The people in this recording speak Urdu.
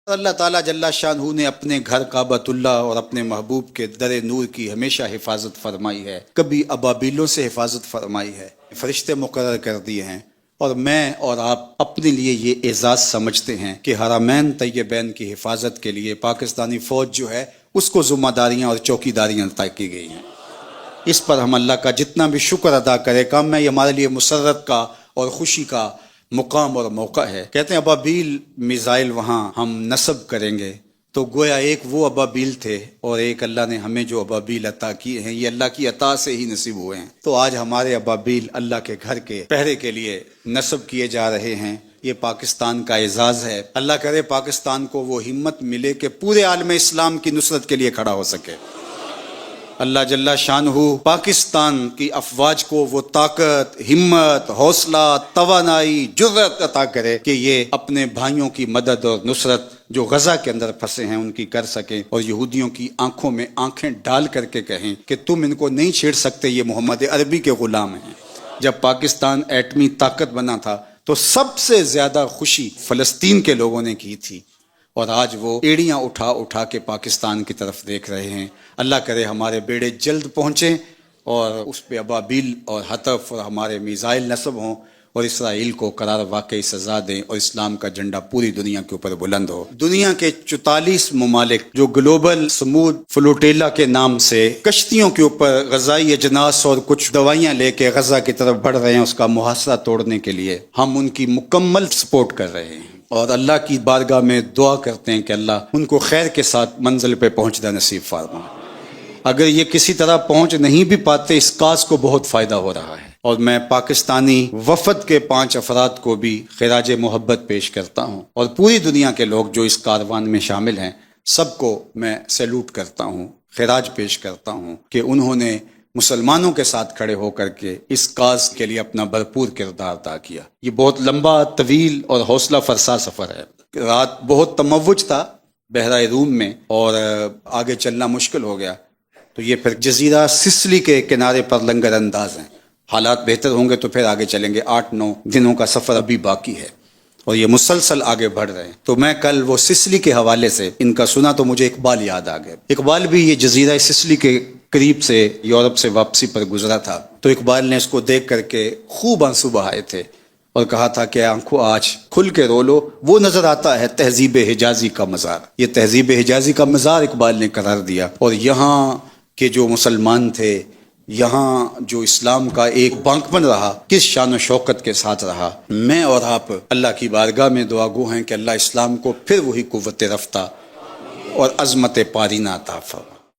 اللہ تعالیٰ جل شانہ نے اپنے گھر کعبۃ اللہ اور اپنے محبوب کے در نور کی ہمیشہ حفاظت فرمائی ہے، کبھی ابابیلوں سے حفاظت فرمائی ہے، فرشتے مقرر کر دیے ہیں، اور میں اور آپ اپنے لیے یہ اعزاز سمجھتے ہیں کہ حرمین طیبین کی حفاظت کے لیے پاکستانی فوج جو ہے اس کو ذمہ داریاں اور چوکیداریاں طے کی گئی ہیں۔ اس پر ہم اللہ کا جتنا بھی شکر ادا کرے کام میں، یہ ہمارے لیے مسرت کا اور خوشی کا مقام اور موقع ہے۔ کہتے ہیں ابابیل میزائل وہاں ہم نصب کریں گے، تو گویا ایک وہ ابابیل تھے اور ایک اللہ نے ہمیں جو ابابیل عطا کیے ہیں، یہ اللہ کی عطا سے ہی نصیب ہوئے ہیں۔ تو آج ہمارے ابابیل اللہ کے گھر کے پہرے کے لیے نصب کیے جا رہے ہیں، یہ پاکستان کا اعزاز ہے۔ اللہ کرے پاکستان کو وہ ہمت ملے کہ پورے عالم اسلام کی نصرت کے لیے کھڑا ہو سکے۔ اللہ جل شانہ پاکستان کی افواج کو وہ طاقت، ہمت، حوصلہ، توانائی، جرأت عطا کرے کہ یہ اپنے بھائیوں کی مدد اور نصرت جو غزہ کے اندر پھنسے ہیں ان کی کر سکیں، اور یہودیوں کی آنکھوں میں آنکھیں ڈال کر کے کہیں کہ تم ان کو نہیں چھیڑ سکتے، یہ محمد عربی کے غلام ہیں۔ جب پاکستان ایٹمی طاقت بنا تھا تو سب سے زیادہ خوشی فلسطین کے لوگوں نے کی تھی، اور آج وہ ایڑیاں اٹھا اٹھا کے پاکستان کی طرف دیکھ رہے ہیں۔ اللہ کرے ہمارے بیڑے جلد پہنچیں اور اس پہ ابابیل اور حطف اور ہمارے میزائل نصب ہوں، اور اسرائیل کو قرار واقعی سزا دیں، اور اسلام کا جھنڈا پوری دنیا کے اوپر بلند ہو۔ دنیا کے 44 ممالک جو گلوبل سمود فلوٹیلا کے نام سے کشتیوں کے اوپر غذائی اجناس اور کچھ دوائیاں لے کے غزہ کی طرف بڑھ رہے ہیں، اس کا محاصرہ توڑنے کے لیے ہم ان کی مکمل سپورٹ کر رہے ہیں، اور اللہ کی بارگاہ میں دعا کرتے ہیں کہ اللہ ان کو خیر کے ساتھ منزل پہ پہنچنا نصیب فرمائے۔ اگر یہ کسی طرح پہنچ نہیں بھی پاتے، اس کاز کو بہت فائدہ ہو رہا ہے، اور میں پاکستانی وفد کے 5 افراد کو بھی خراج محبت پیش کرتا ہوں، اور پوری دنیا کے لوگ جو اس کاروان میں شامل ہیں سب کو میں سیلوٹ کرتا ہوں، خراج پیش کرتا ہوں کہ انہوں نے مسلمانوں کے ساتھ کھڑے ہو کر کے اس کاز کے لیے اپنا بھرپور کردار ادا کیا۔ یہ بہت لمبا، طویل اور حوصلہ فرسا سفر ہے۔ رات بہت تموج تھا بحرہ روم میں، اور آگے چلنا مشکل ہو گیا، تو یہ پھر جزیرہ سسلی کے کنارے پر لنگر انداز ہیں۔ حالات بہتر ہوں گے تو پھر آگے چلیں گے۔ 8-9 دنوں کا سفر ابھی باقی ہے، اور یہ مسلسل آگے بڑھ رہے ہیں۔ تو میں کل وہ سسلی کے حوالے سے ان کا سنا تو مجھے اقبال یاد آ گیا۔ اقبال بھی یہ جزیرہ سسلی کے قریب سے یورپ سے واپسی پر گزرا تھا، تو اقبال نے اس کو دیکھ کر کے خوب آنسو بہائے تھے، اور کہا تھا کہ آنکھوں آج کھل کے رو لو، وہ نظر آتا ہے تہذیب حجازی کا مزار۔ یہ تہذیب حجازی کا مزار اقبال نے قرار دیا، اور یہاں کہ جو مسلمان تھے، یہاں جو اسلام کا ایک بانکپن رہا، کس شان و شوکت کے ساتھ رہا۔ میں اور آپ اللہ کی بارگاہ میں دعا گو ہیں کہ اللہ اسلام کو پھر وہی قوت رفتہ اور عظمت پارینہ عطا فرمائے۔